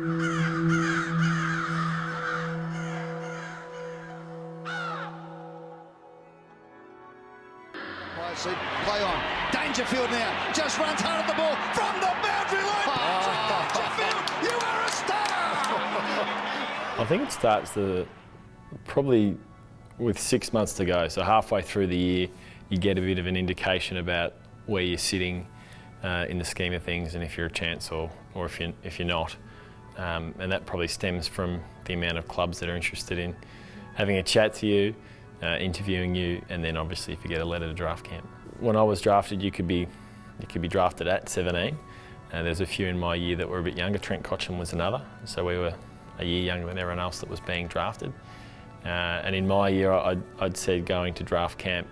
Play on. Dangerfield now just runs hard at the ball from the boundary line. Dangerfield, you are a star! I think it starts probably with 6 months to go. So halfway through the year, you get a bit of an indication about where you're sitting in the scheme of things, and if you're a chance or if you're not. And that probably stems from the amount of clubs that are interested in having a chat to you, interviewing you, and then obviously if you get a letter to draft camp. When I was drafted, you could be drafted at 17. There's a few in my year that were a bit younger. Trent Cotchin was another, so we were a year younger than everyone else that was being drafted. And in my year, I'd said going to draft camp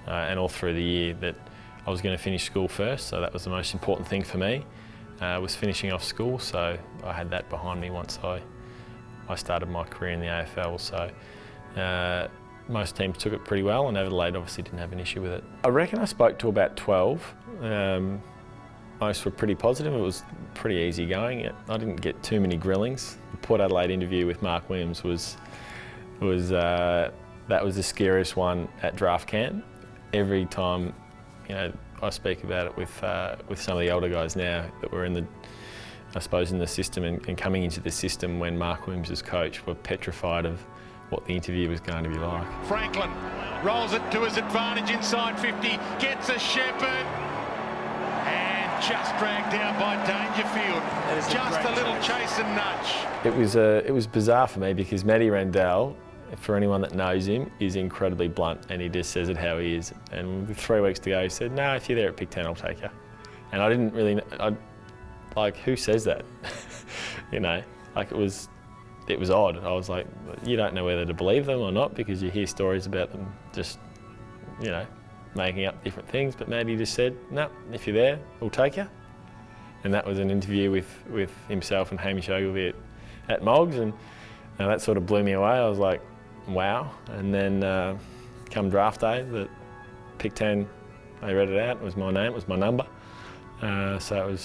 and all through the year that I was going to finish school first, so that was the most important thing for me, was finishing off school, so I had that behind me once I started my career in the AFL. So most teams took it pretty well, and Adelaide obviously didn't have an issue with it. I reckon I spoke to about 12. Most were pretty positive. It was pretty easy going. I didn't get too many grillings. The Port Adelaide interview with Mark Williams was the scariest one at draft camp. Every time, I speak about it with some of the older guys now that were in the system and coming into the system when Mark Williams was coach, were petrified of what the interview was going to be like. Franklin rolls it to his advantage inside 50, gets a Shepherd, and just dragged down by Dangerfield. Just a little chase and nudge. It was bizarre for me because Matty Randell, for anyone that knows him, is incredibly blunt, and he just says it how he is. And with 3 weeks to go, he said, "No, if you're there at Pick 10, I'll take you." And I didn't really, who says that? It was odd. I was like, you don't know whether to believe them or not because you hear stories about them just, making up different things. But Matty just said, "No, if you're there, we'll take you." And that was an interview with himself and Hamish Ogilvie at Moggs, and that sort of blew me away. I was like, wow. And then come draft day, the Pick 10, they read it out. It was my name, it was my number. So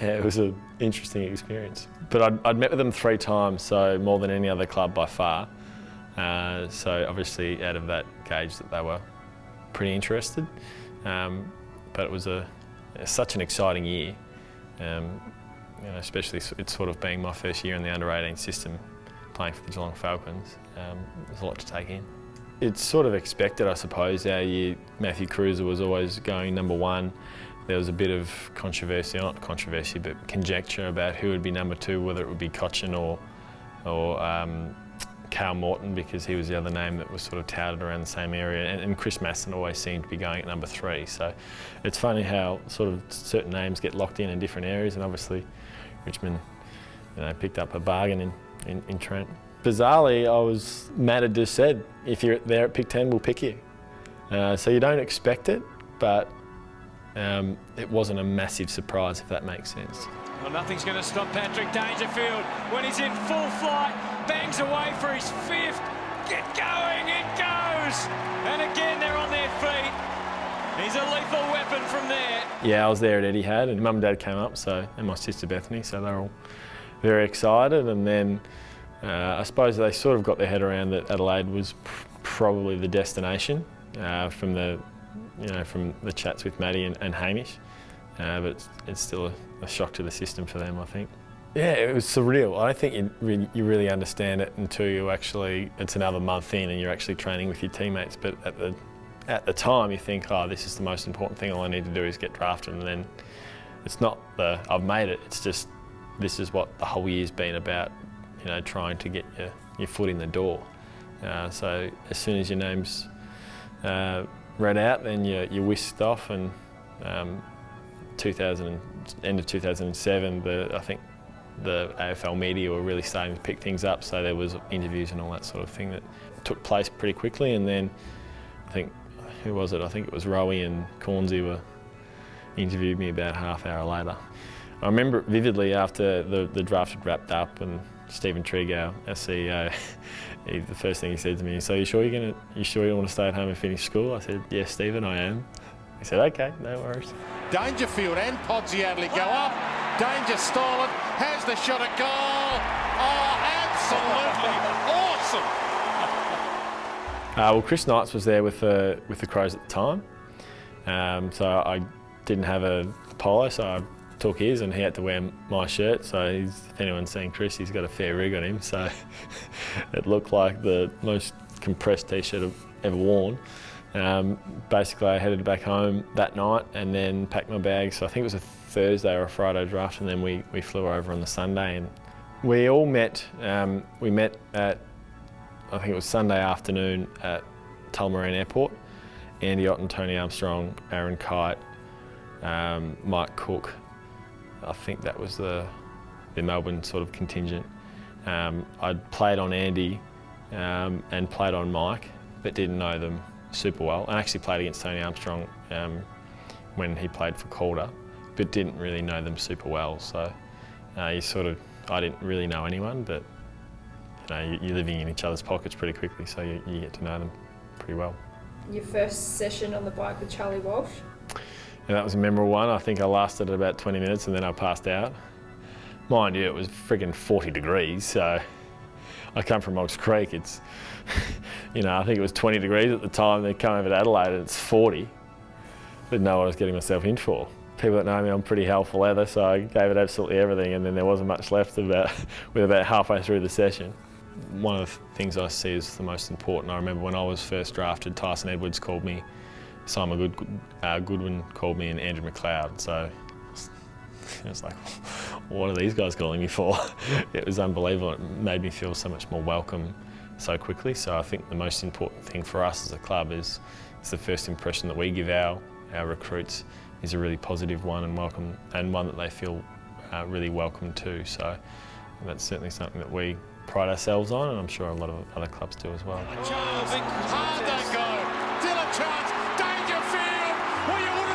it was an interesting experience. But I'd met with them 3 times, so more than any other club by far. So obviously out of that gauge that they were pretty interested. But it was such an exciting year, especially it's sort of being my first year in the under-18 system, playing for the Geelong Falcons. There's a lot to take in. It's sort of expected, I suppose. Our year, Matthew Cruiser was always going number 1. There was a bit of controversy, not controversy, but conjecture about who would be number 2, whether it would be Cotchin or Carl Morton, because he was the other name that was sort of touted around the same area. And Chris Masson always seemed to be going at number 3. So it's funny how sort of certain names get locked in different areas, and obviously Richmond picked up a bargain in Trent. Bizarrely, Matt had just said, if you're there at Pick 10, we'll pick you. So you don't expect it, but it wasn't a massive surprise, if that makes sense. Well, nothing's going to stop Patrick Dangerfield when he's in full flight, bangs away for his 5th. Get going, it goes! And again, they're on their feet. He's a lethal weapon from there. Yeah, I was there at Etihad, and Mum and Dad came up, and my sister Bethany, so they were all very excited. And then I suppose they sort of got their head around that Adelaide was probably the destination from the chats with Matty and Hamish, but it's still a shock to the system for them, I think. Yeah, it was surreal. I don't think you really understand it until it's another month in and you're actually training with your teammates. But at the time, you think, oh, this is the most important thing. All I need to do is get drafted, and then it's not I've made it. It's just this is what the whole year's been about. Trying to get your foot in the door. So as soon as your name's read out, then you're whisked off. And end of 2007, I think the AFL media were really starting to pick things up. So there was interviews and all that sort of thing that took place pretty quickly. And then I think, who was it? I think it was Rowie and Cornsey interviewed me about half hour later. I remember it vividly after the draft had wrapped up, and Stephen Tregow, our CEO, the first thing he said to me, "So you sure you want to stay at home and finish school?" I said, "Yes, Stephen, I am." He said, "Okay, no worries." Dangerfield and Podsiadly go up. Danger stolen, has the shot at goal. Oh, absolutely awesome. Well, Chris Knights was there with the Crows at the time, so I didn't have a polo, so I took his, and he had to wear my shirt. So if anyone's seen Chris, he's got a fair rig on him, so it looked like the most compressed t-shirt I've ever worn. Basically, I headed back home that night and then packed my bags. So I think it was a Thursday or a Friday draft, and then we flew over on the Sunday, and we all met. We met at, I think it was Sunday afternoon at Tullamarine Airport. Andy Otten, Tony Armstrong, Aaron Kite, Mike Cook. I think that was the Melbourne sort of contingent. I'd played on Andy and played on Mike, but didn't know them super well. I actually played against Tony Armstrong when he played for Calder, but didn't really know them super well. So I didn't really know anyone, but you're living in each other's pockets pretty quickly, so you get to know them pretty well. Your first session on the bike with Charlie Walsh? And that was a memorable one. I think I lasted about 20 minutes and then I passed out. Mind you, it was friggin' 40 degrees, so I come from Moggs Creek. It's, I think it was 20 degrees at the time. They come over to Adelaide and it's 40. Didn't know what I was getting myself in for. People that know me, I'm pretty hell for leather, so I gave it absolutely everything, and then there wasn't much left with about halfway through the session. One of the things I see as the most important, I remember when I was first drafted, Tyson Edwards called me, Simon Goodwin called me, and Andrew McLeod. So it was like, what are these guys calling me for? It was unbelievable. It made me feel so much more welcome so quickly. So I think the most important thing for us as a club is the first impression that we give our recruits is a really positive one and welcome, and one that they feel really welcome to. So that's certainly something that we pride ourselves on, and I'm sure a lot of other clubs do as well. Hard they go. Dylan Chance, Dangerfield. Will you